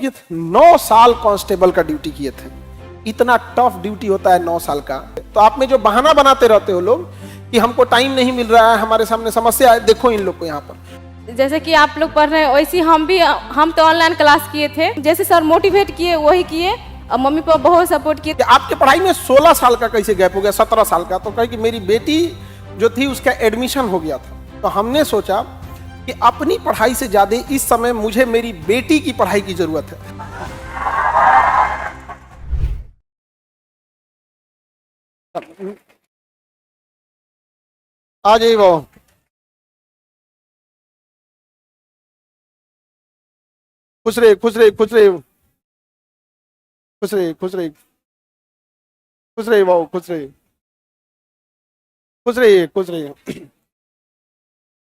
किए थे? 9 साल कांस्टेबल का ड्यूटी किए थे। इतना टफ ड्यूटी होता है 9 साल का। तो आप में जो बहाना बनाते रहते हो लोग कि हमको टाइम नहीं मिल रहा है, हमारे सामने समस्या है, देखो इन लोग को यहाँ पर। जैसे कि आप लोग पढ़ रहे हैं वैसे हम तो ऑनलाइन क्लास किए थे। जैसे सर मोटिवेट किए वही किए और मम्मी पापा बहुत सपोर्ट किए। आपके पढ़ाई में 16 साल का कैसे गैप हो गया, 17 साल का? तो कहे कि मेरी बेटी जो थी उसका एडमिशन हो गया था, तो हमने सोचा कि अपनी पढ़ाई से ज्यादा इस समय मुझे मेरी बेटी की पढ़ाई की जरूरत है। आ जाइए वो, खुश रहे खुश रहे खुश रहे खुश रहे खुश रहे खुश रहे वो, खुश रहे खुश रहिए खुश रहिए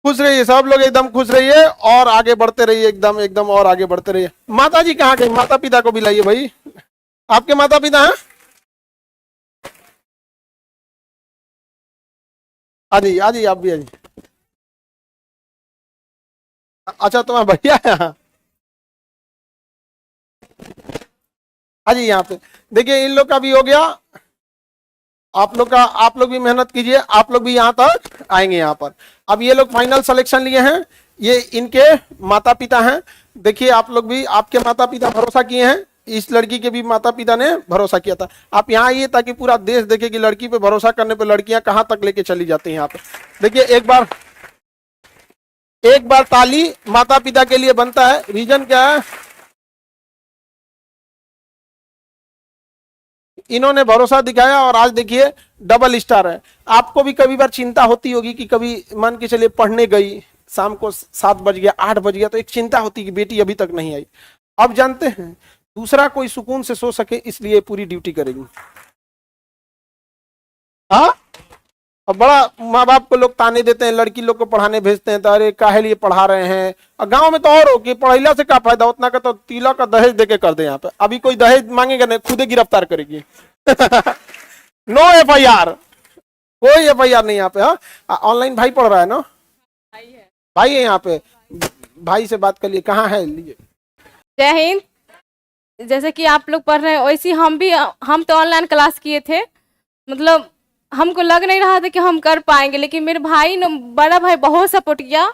खुश रहिए, सब लोग एकदम खुश रहिए और आगे बढ़ते रहिए, एकदम एकदम और आगे बढ़ते रहिए। माता जी कहाँ गई? माता पिता को भी लाइए भाई। आपके माता पिता हैं? आ जाइए आ जाइए, आप भी आ जाइए। अच्छा तुम्हारा भैया है यहाँ? आ जाइए यहाँ पे। देखिए इन लोग का भी हो गया, आप लोग भी मेहनत कीजिए, आप लोग भी यहाँ तक आएंगे यहाँ पर। अब ये लोग फाइनल सिलेक्शन लिए हैं, ये इनके माता पिता हैं। देखिए आप लोग भी, आपके माता पिता भरोसा किए हैं, इस लड़की के भी माता पिता ने भरोसा किया था। आप यहाँ आइए ताकि पूरा देश देखे कि लड़की पे भरोसा करने पे लड़कियां कहाँ तक लेके चली जाती हैं यहाँ पे। देखिए एक बार ताली माता पिता के लिए बनता है। रीजन क्या है? इन्होंने भरोसा दिखाया और आज देखिए डबल स्टार है। आपको भी कभी बार चिंता होती होगी कि कभी मान के चलिए पढ़ने गई, शाम को 7 बज गया 8 बज गया, तो एक चिंता होती कि बेटी अभी तक नहीं आई। अब जानते हैं दूसरा कोई सुकून से सो सके इसलिए पूरी ड्यूटी करेगी। हाँ, अब बड़ा माँ बाप को लोग ताने देते हैं, लड़की लोग को पढ़ाने भेजते हैं तो अरे काहे लिए पढ़ा रहे हैं। और गांव में तो और हो कि पढ़ैला से क्या फायदा, उतना का तो तिलक का दहेज देके कर दे। यहाँ पे अभी कोई दहेज मांगेगा नहीं, खुदे गिरफ्तार करेगी। नो FIR, कोई FIR नहीं यहाँ पे। हाँ, ऑनलाइन भाई पढ़ रहा है ना? भाई है यहाँ पे, भाई से बात कर लिए। कहाँ है? लीजिए। जय हिंद। जैसे कि आप लोग पढ़ रहे हैं वैसे हम तो ऑनलाइन क्लास किए थे। मतलब हमको लग नहीं रहा था कि हम कर पाएंगे, लेकिन मेरे भाई ने, बड़ा भाई बहुत सपोर्ट किया।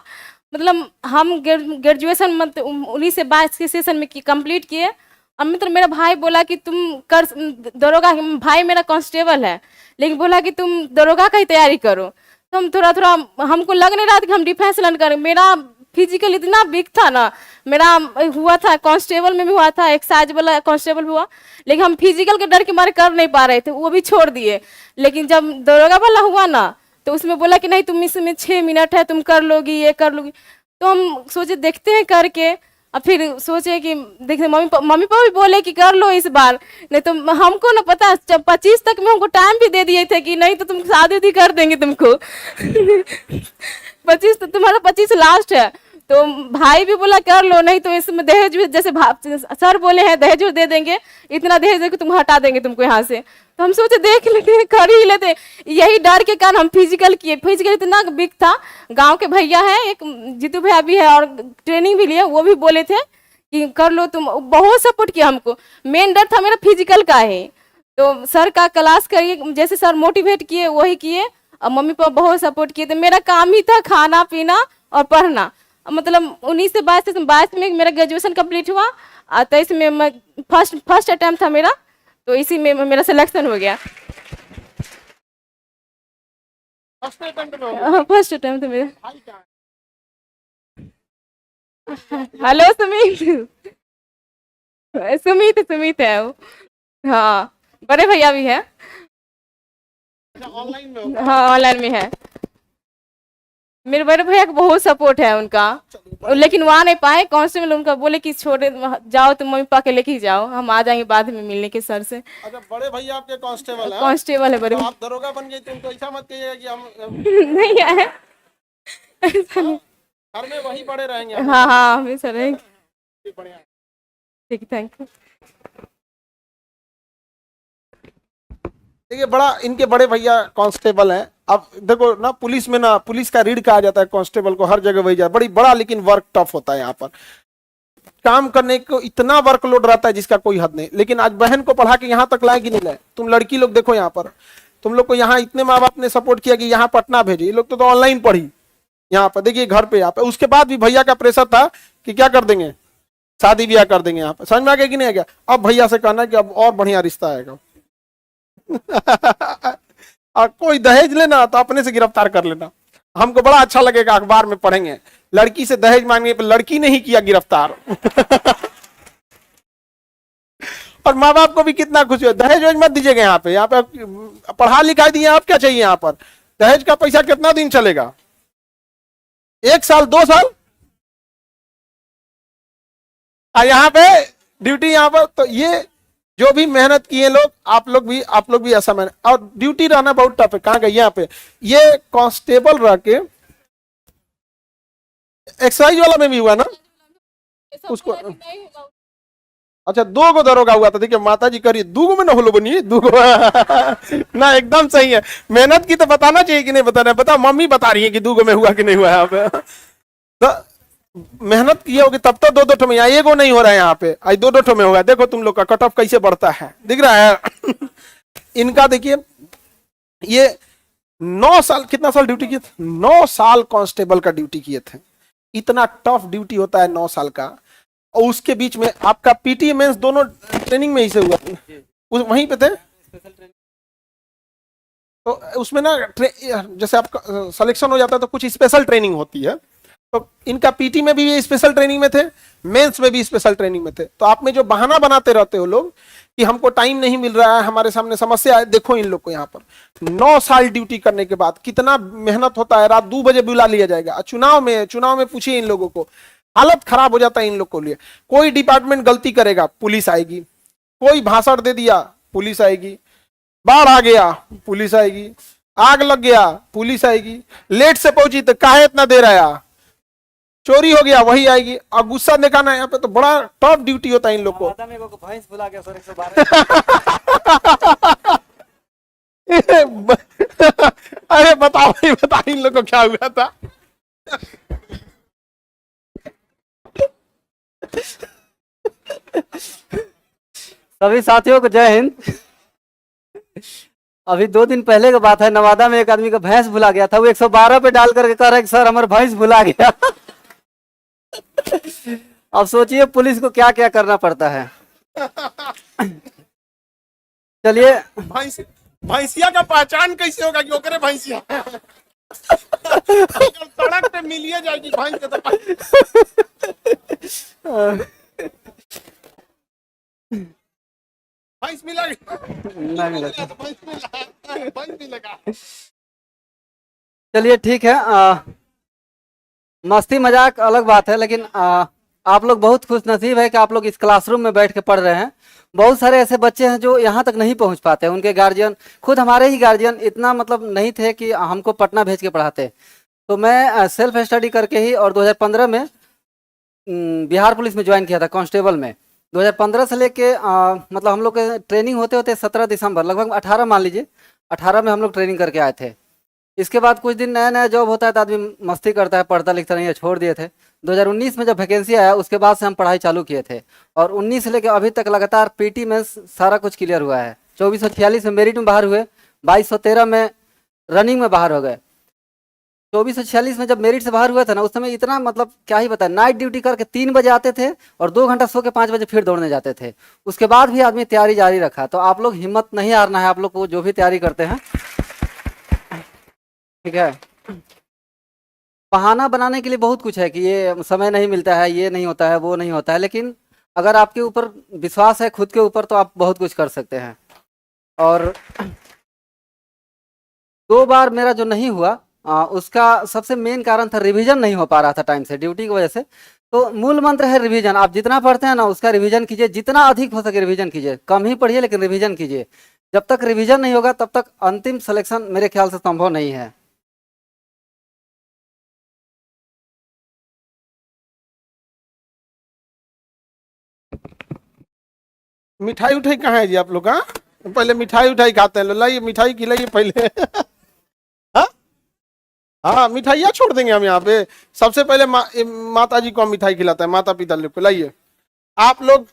मतलब हम ग्रेजुएशन मतलब 19 से 22 के सेशन में कंप्लीट किए। और मतलब मेरा भाई बोला कि तुम कर दरोगा, भाई मेरा कांस्टेबल है लेकिन बोला कि तुम दरोगा का ही तैयारी करो। तो हम थोड़ा थोड़ा, हमको लग नहीं रहा था कि हम डिफेंस लाइन करें। मेरा फिजिकल इतना वीक था ना, मेरा हुआ था कांस्टेबल में भी हुआ था, एक्साइज वाला कांस्टेबल हुआ, लेकिन हम फिजिकल के डर के मारे कर नहीं पा रहे थे, वो भी छोड़ दिए। लेकिन जब दरोगा वाला हुआ ना तो उसमें बोला कि नहीं तुम इसमें 6 मिनट है, तुम कर लोगी, ये कर लोगी। तो हम सोचे देखते हैं करके, और फिर सोचे कि देखते मम्मी पापा भी बोले कि कर लो इस बार, नहीं तो हमको ना पता 25 तक में हमको टाइम भी दे दिए थे कि नहीं तो तुम शादी भी कर देंगे तुमको। 25 तो तुम्हारा 25 लास्ट है। तो भाई भी बोला कर लो, नहीं तो इसमें दहेज भी, जैसे सर बोले हैं दहेज दे देंगे, इतना दहेज देकर तुम हटा देंगे तुमको यहाँ से। तो हम सोचे देख लेते हैं, कर ही लेते। यही डर के कारण हम फिजिकल किए। फिजिकल इतना वीक था, गांव के भैया हैं, एक जीतू भैया भी है और ट्रेनिंग भी लिए, वो भी बोले थे कि कर लो तुम, बहुत सपोर्ट किया हमको। मेन डर था मेरा फिजिकल का है। तो सर का क्लास करिए, जैसे सर मोटिवेट किए वही किए, और मम्मी पापा बहुत सपोर्ट किए थे। मेरा काम ही था खाना पीना और पढ़ना। मतलब 19 से 22 में मेरा ग्रेजुएशन कंप्लीट हुआ, 23 में मैं फर्स्ट अटेम्प्ट था मेरा, तो इसी में मेरा सिलेक्शन हो गया। फर्स्ट अटेम्प्ट था मेरा। हेलो सुमित, सुमित है वो। हाँ, बड़े भैया भी है। हाँ ऑनलाइन में है। मेरे बड़े भैया को बहुत सपोर्ट है उनका, लेकिन वहाँ नहीं पाए कांस्टेबल, उनका बोले कि छोड़े जाओ तुम मम्मी पापा के लेके ही जाओ, हम आ जाएंगे बाद में मिलने के सर से। अच्छा, बड़े भैया आपके कांस्टेबल है? कांस्टेबल है बड़े। तो आप दरोगा बन गए तो उनको ऐसा मत कहिएगा कि हम नहीं है, घर में वही पड़े रहेंगे। हाँ हाँ हमेशा रहेंगे। ठीक, थैंक यू। देखिए बड़ा, इनके बड़े भैया कांस्टेबल हैं। अब देखो ना, पुलिस में ना, पुलिस का रीढ़ कहा जाता है कांस्टेबल को, हर जगह वही जाए, बड़ा लेकिन वर्क टफ होता है यहाँ पर। काम करने को इतना वर्कलोड रहता है जिसका कोई हद नहीं। लेकिन आज बहन को पढ़ा के यहाँ तक लाए कि नहीं लाए? तुम लड़की लोग देखो यहाँ पर, तुम लोग को यहाँ इतने माँ बाप ने सपोर्ट किया कि यहाँ पटना भेजे, ये लोग तो ऑनलाइन पढ़ी यहाँ पर, देखिए घर पे यहाँ पे। उसके बाद भी भैया का प्रेशर था कि क्या कर देंगे, शादी ब्याह कर देंगे यहाँ पे। समझ में आ गया कि नहीं आ गया? अब भैया से कहना कि अब और बढ़िया रिश्ता आएगा। और कोई दहेज लेना तो अपने से गिरफ्तार कर लेना, हमको बड़ा अच्छा लगेगा, अखबार में पढ़ेंगे लड़की से दहेज मांगने पर लड़की ने ही किया गिरफ्तार। और माँ बाप को भी कितना खुशी हो। दहेज वेज मत दीजिएगा यहाँ पे, यहाँ पे पढ़ा लिखा दिए, आप क्या चाहिए यहाँ पर? दहेज का पैसा कितना दिन चलेगा? 1 साल 2 साल? यहाँ पे ड्यूटी यहाँ पर। तो ये जो भी मेहनत किए लोग, आप लोग भी ऐसा मेहनत, और ड्यूटी रहना बहुत टफ है। कहाँ गए यहाँ पे? ये कांस्टेबल रह के एक्साइज वाला में भी हुआ ना उसको? अच्छा 2 गो दरोगा हुआ था। देखिए माता जी करिए 2 गो में ना होलो बनी 2 गो। ना एकदम सही है। मेहनत की तो बताना चाहिए कि नहीं बताना? बता, मम्मी बता रही है कि 2 गो में हुआ कि नहीं हुआ यहाँ पे। तो मेहनत की होगी तब तो 2-2 ठो में, यहाँ 1 गो नहीं हो रहा है यहाँ पे, आज 2-2 ठो में होगा। देखो तुम लोग का कट ऑफ कैसे बढ़ता है, दिख रहा है? इनका देखिए, ये 9 साल, कितना साल ड्यूटी किए थे? 9 साल कांस्टेबल का ड्यूटी किए थे। इतना टफ ड्यूटी होता है 9 साल का। और उसके बीच में आपका पीटी मेंस दोनों ट्रेनिंग में ही से हुआ, वहीं पे थे। तो उसमें ना जैसे आपका सिलेक्शन हो जाता है तो कुछ स्पेशल ट्रेनिंग होती है। तो इनका पीटी में भी स्पेशल ट्रेनिंग में थे, मेंस में भी स्पेशल ट्रेनिंग में थे। तो आप में जो बहाना बनाते रहते हो लोग कि हमको टाइम नहीं मिल रहा है, हमारे सामने समस्या है, देखो इन लोग को यहाँ पर 9 साल ड्यूटी करने के बाद कितना मेहनत होता है। रात 2 बजे बुला लिया जाएगा। चुनाव में पूछिए इन लोगों को, हालत खराब हो जाता है इन लोग को लिए। कोई डिपार्टमेंट गलती करेगा पुलिस आएगी, कोई भाषण दे दिया पुलिस आएगी, बाढ़ आ गया पुलिस आएगी, आग लग गया पुलिस आएगी, लेट से पहुंची तो काहे इतना देर आया, चोरी हो गया वही आएगी। और गुस्सा दिखाना यहाँ पे तो बड़ा टफ ड्यूटी होता है इन लोग को। भैंस भुला गया सर 112। अरे बताओ भाई, बता इन लोग को क्या हुआ था? सभी साथियों को जय हिंद। अभी 2 दिन पहले की बात है, नवादा में एक आदमी का भैंस भुला गया था। वो 112 पे डाल करके कह रहा है कि सर हमारा भैंस भुला गया। अब सोचिए पुलिस को क्या क्या करना पड़ता है। चलिए, भैंसिया का पहचान कैसे होगा कि ओकरे भैंसिया? सड़क पे मिलिए जाएगी भैंस के तो। भैंस मिला नहीं मिला। भैंस मिलेगा। चलिए ठीक है, मस्ती मजाक अलग बात है, लेकिन आप लोग बहुत खुश नसीब है कि आप लोग इस क्लासरूम में बैठ के पढ़ रहे हैं। बहुत सारे ऐसे बच्चे हैं जो यहाँ तक नहीं पहुँच पाते। उनके गार्जियन, खुद हमारे ही गार्जियन इतना मतलब नहीं थे कि हमको पटना भेज के पढ़ाते। तो मैं सेल्फ स्टडी करके ही, और 2015 में बिहार पुलिस में ज्वाइन किया था कांस्टेबल में। 2015 से लेके मतलब हम लोग के ट्रेनिंग होते होते 17 दिसंबर, लगभग 18 मान लीजिए, 18 में हम लोग ट्रेनिंग करके आए थे। इसके बाद कुछ दिन नया नया जॉब होता है तो आदमी मस्ती करता है, पढ़ता लिखता नहीं है, छोड़ दिए थे। 2019 में जब वैकेंसी आया उसके बाद से हम पढ़ाई चालू किए थे, और 19 से लेकर अभी तक लगातार पीटी में सारा कुछ क्लियर हुआ है। 2446 में मेरिट में बाहर हुए, 2213 में रनिंग में बाहर हो गए। 2446 में जब मेरिट से बाहर हुआ था ना, उस समय इतना मतलब क्या ही बताया, नाइट ड्यूटी करके 3 बजे आते थे और 2 घंटा सो के 5 बजे फिर दौड़ने जाते थे। उसके बाद भी आदमी तैयारी जारी रखा। तो आप लोग हिम्मत नहीं हारना है, आप लोग को जो भी तैयारी करते हैं, ठीक है। बहाना बनाने के लिए बहुत कुछ है कि ये समय नहीं मिलता है, ये नहीं होता है, वो नहीं होता है, लेकिन अगर आपके ऊपर विश्वास है खुद के ऊपर तो आप बहुत कुछ कर सकते हैं। और 2 बार मेरा जो नहीं हुआ उसका सबसे मेन कारण था रिवीजन नहीं हो पा रहा था टाइम से, ड्यूटी की वजह से। तो मूल मंत्र है रिवीजन। आप जितना पढ़ते हैं ना उसका रिवीजन कीजिए, जितना अधिक हो सके रिवीजन कीजिए, कम ही पढ़िए लेकिन रिवीजन कीजिए। जब तक रिवीजन नहीं होगा तब तक अंतिम सिलेक्शन मेरे ख्याल से संभव नहीं है। मिठाई उठाई कहाँ है जी आप लोग का? पहले मिठाई उठाई खाते हैं, लाइए मिठाई खिलाइए पहले। हाँ हाँ, मिठाइयाँ छोड़ देंगे हम यहाँ पे। सबसे पहले माता जी को हम मिठाई खिलाते हैं, माता पिता लोग को। लाइए आप लोग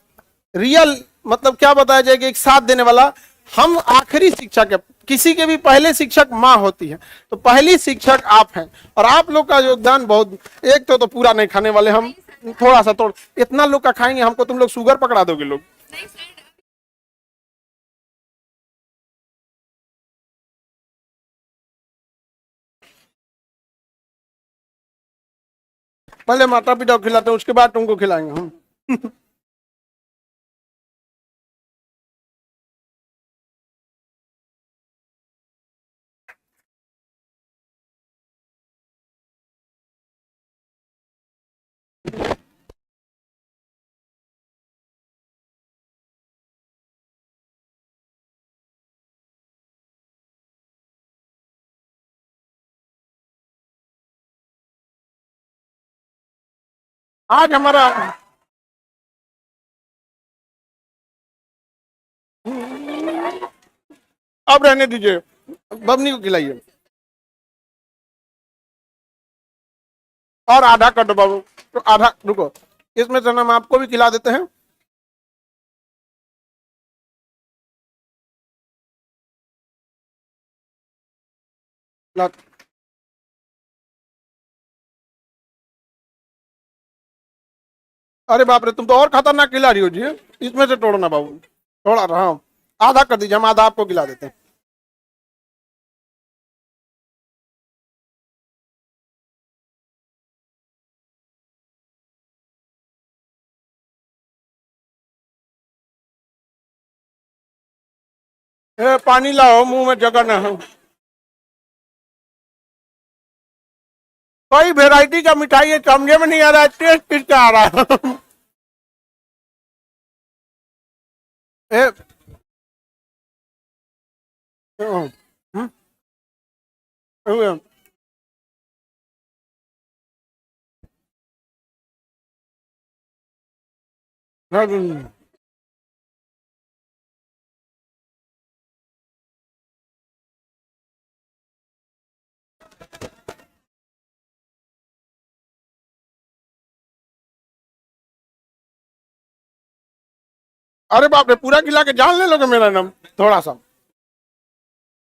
रियल मतलब क्या बताया जाए कि एक साथ देने वाला। हम आखिरी शिक्षक है, किसी के भी पहले शिक्षक माँ होती है, तो पहली शिक्षक आप हैं। और आप लोग का योगदान बहुत, एक तो पूरा नहीं खाने वाले हम, थोड़ा सा तोड़, इतना लोग का खाएंगे हमको तुम लोग शुगर पकड़ा दोगे लोग। पहले माता पिता को खिलाते हैं, उसके बाद तुमको खिलाएंगे हम। आज हमारा अब रहने दीजिए, बबनी को खिलाइए। और आधा कर दो बाबू, तो आधा रुको, इसमें से हम आपको भी खिला देते हैं। ला- अरे बाप रे, तुम तो और खतरनाक खिला रही हो जी। इसमें से तोड़ना बाबू, थोड़ा, हाँ आधा कर दीजिए, हम आधा आपको खिला देते हैं। पानी लाओ, मुंह में जगह ना हो। कई वेराइटी का मिठाई है, समझे में नहीं आ रहा है, टेस्ट किसका आ रहा है। ए, हम्म, हम्म, हम्म। अरे बाप रे, पूरा खिला के जान ले लोगे मेरा नाम, थोड़ा सा,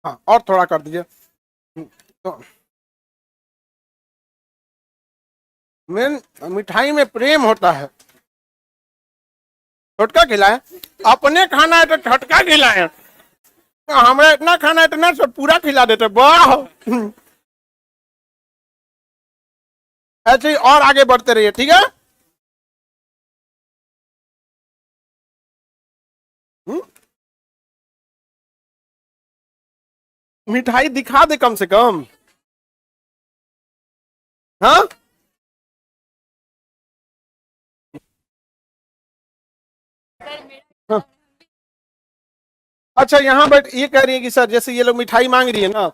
हाँ और थोड़ा कर दीजिए। तो मेन मिठाई में प्रेम होता है। छोटका खिलाए, अपने खाना है तो छोटका खिलाए, हमें इतना खाना है तो ना सब पूरा खिला देते, वाह। ऐसे ही और आगे बढ़ते रहिए, ठीक है। हम्म, मिठाई दिखा दे कम से कम, हाँ। हाँ। अच्छा, यहाँ बैठ, ये कह रही है कि सर जैसे ये लोग मिठाई मांग रही है ना,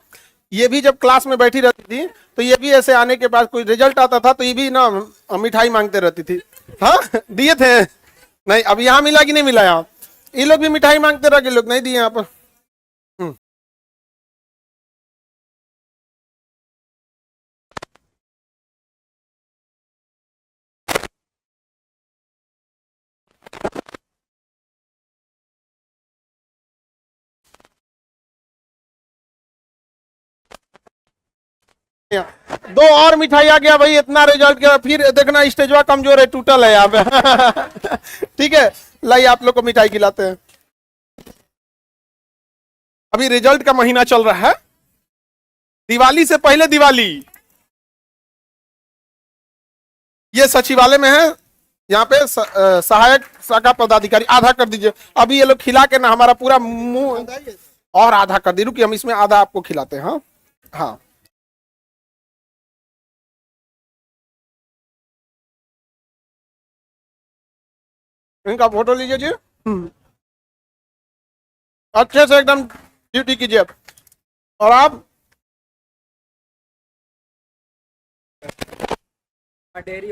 ये भी जब क्लास में बैठी रहती थी तो ये भी ऐसे आने के बाद कोई रिजल्ट आता था तो ये भी ना मिठाई मांगते रहती थी। हाँ, दिए थे? नहीं, अब यहाँ मिला कि नहीं मिला? यहाँ ये लोग भी मिठाई मांगते रह गए, लोग नहीं दिए यहाँ पर। हम्म। दो और मिठाई आ गया भाई, इतना रिजल्ट के फिर देखना स्टेजवा कमजोर है, टूटल है यहाँ पे। ठीक है, लाइए आप लोग को मिठाई खिलाते हैं। अभी रिजल्ट का महीना चल रहा है, दिवाली से पहले दिवाली। ये सचिवालय में है, यहाँ पे सहायक शाखा पदाधिकारी, आधा कर दीजिए। अभी ये लोग खिला के ना हमारा पूरा मुंह, और आधा कर दी, रुकिए हम इसमें आधा आपको खिलाते हैं। हाँ हाँ, इनका फोटो लीजिए जी। अच्छे से एकदम ड्यूटी कीजिए। और आप डेयरी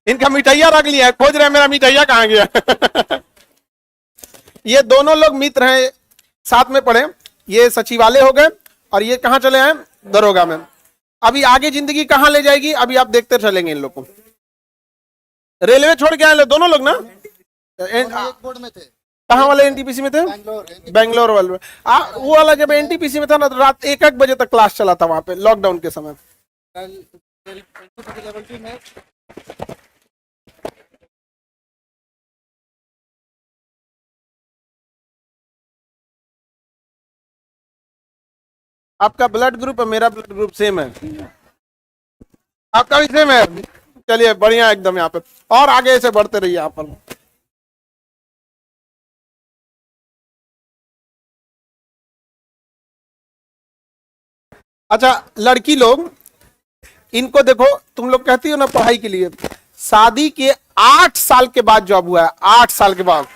इनका मिठाइया रख लिया है, खोज रहे हैं मेरा मिठाइया कहाँ गया। ये दोनों लोग मित्र हैं, साथ में पढ़े, ये सचिवालय हो गए और ये कहाँ चले हैं, दरोगा में। अभी आगे जिंदगी कहाँ ले जाएगी अभी आप देखते चलेंगे इन लोग को। रेलवे छोड़ के आए लोग दोनों लोग ना, एक बोर्ड में थे, कहाँ वाले एनटीपीसी में थे, बेंगलोर वाले। वो वाला जब एनटीपीसी में था ना तो रात 1-1 बजे तक क्लास चला था वहां पे लॉकडाउन के समय। लेवल 2 में आपका ब्लड ग्रुप है, मेरा ब्लड ग्रुप सेम है, आपका भी सेम है। चलिए बढ़िया एकदम, यहाँ पे और आगे से बढ़ते रहिए यहाँ पर। अच्छा लड़की लोग, इनको देखो, तुम लोग कहती हो ना पढ़ाई के लिए, शादी के 8 साल के बाद जॉब हुआ है, 8 साल के बाद।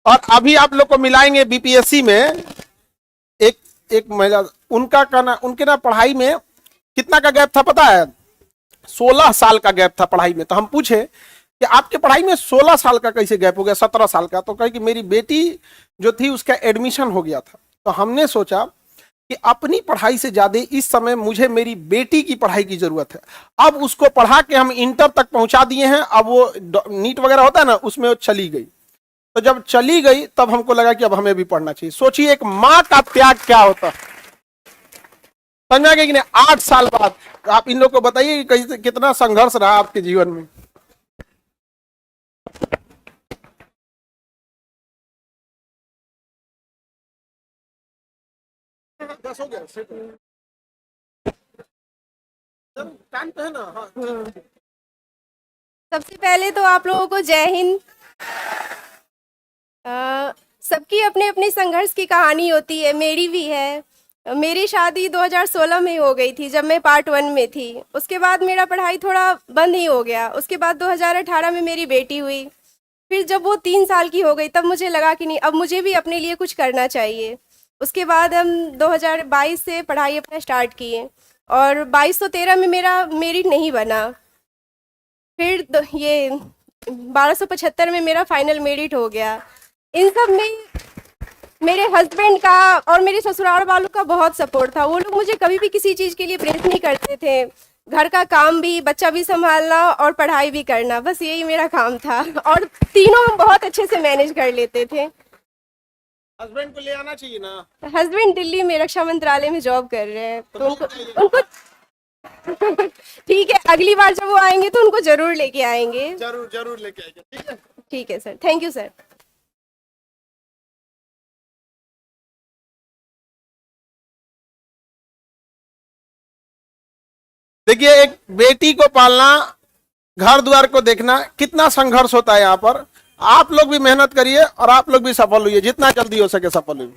और अभी आप लोग को मिलाएंगे बीपीएससी में एक महिला, उनका कहना, उनके ना पढ़ाई में कितना का गैप था पता है, 16 साल का गैप था पढ़ाई में। तो हम पूछे कि आपके पढ़ाई में 16 साल का कैसे गैप हो गया, 17 साल का। तो कहे कि मेरी बेटी जो थी उसका एडमिशन हो गया था। तो हमने सोचा कि अपनी पढ़ाई से ज्यादा इस समय मुझे मेरी बेटी की पढ़ाई की जरूरत है। अब उसको पढ़ा के हम इंटर तक पहुंचा दिए हैं। अब वो नीट वगैरह होता है ना, उसमें वो चली गई। तो जब चली गई तब हमको लगा कि अब हमें भी पढ़ना चाहिए। सोचिए एक माँ का त्याग क्या होता, समझ में आ गया कि नहीं। 8 साल बाद आप इन लोग को बताइए कि कैसे, कितना संघर्ष रहा आपके जीवन में। दस हो गया, टाइम पे है ना। हाँ। सबसे पहले तो आप लोगों को जय हिंद। सबकी अपनी अपनी संघर्ष की कहानी होती है, मेरी भी है। मेरी शादी 2016 में हो गई थी, जब मैं पार्ट 1 में थी। उसके बाद मेरा पढ़ाई थोड़ा बंद ही हो गया। उसके बाद 2018 में मेरी बेटी हुई। फिर जब वो 3 साल की हो गई तब मुझे लगा कि नहीं, अब मुझे भी अपने लिए कुछ करना चाहिए। उसके बाद हम 2022 से पढ़ाई अपना स्टार्ट किए और 2213 में मेरा मेरिट नहीं बना। फिर ये 1275 में मेरा फाइनल मेरिट हो गया। इन सब में मेरे हस्बैंड का और मेरे ससुराल वालों का बहुत सपोर्ट था। वो लोग मुझे कभी भी किसी चीज़ के लिए प्रेस नहीं करते थे। घर का काम भी, बच्चा भी संभालना और पढ़ाई भी करना, बस यही मेरा काम था। और तीनों हम बहुत अच्छे से मैनेज कर लेते थे। हस्बैंड को ले आना चाहिए ना। हस्बैंड दिल्ली में रक्षा मंत्रालय में जॉब कर रहे हैं, तो उनको ठीक है, अगली बार जब वो आएंगे तो उनको जरूर लेके आएंगे। जरूर जरूर लेके आएंगे, ठीक है। ठीक है सर, थैंक यू सर। देखिए एक बेटी को पालना, घर द्वार को देखना, कितना संघर्ष होता है यहाँ पर। आप लोग भी मेहनत करिए और आप लोग भी सफल हुई, जितना जल्दी हो सके सफल हुई।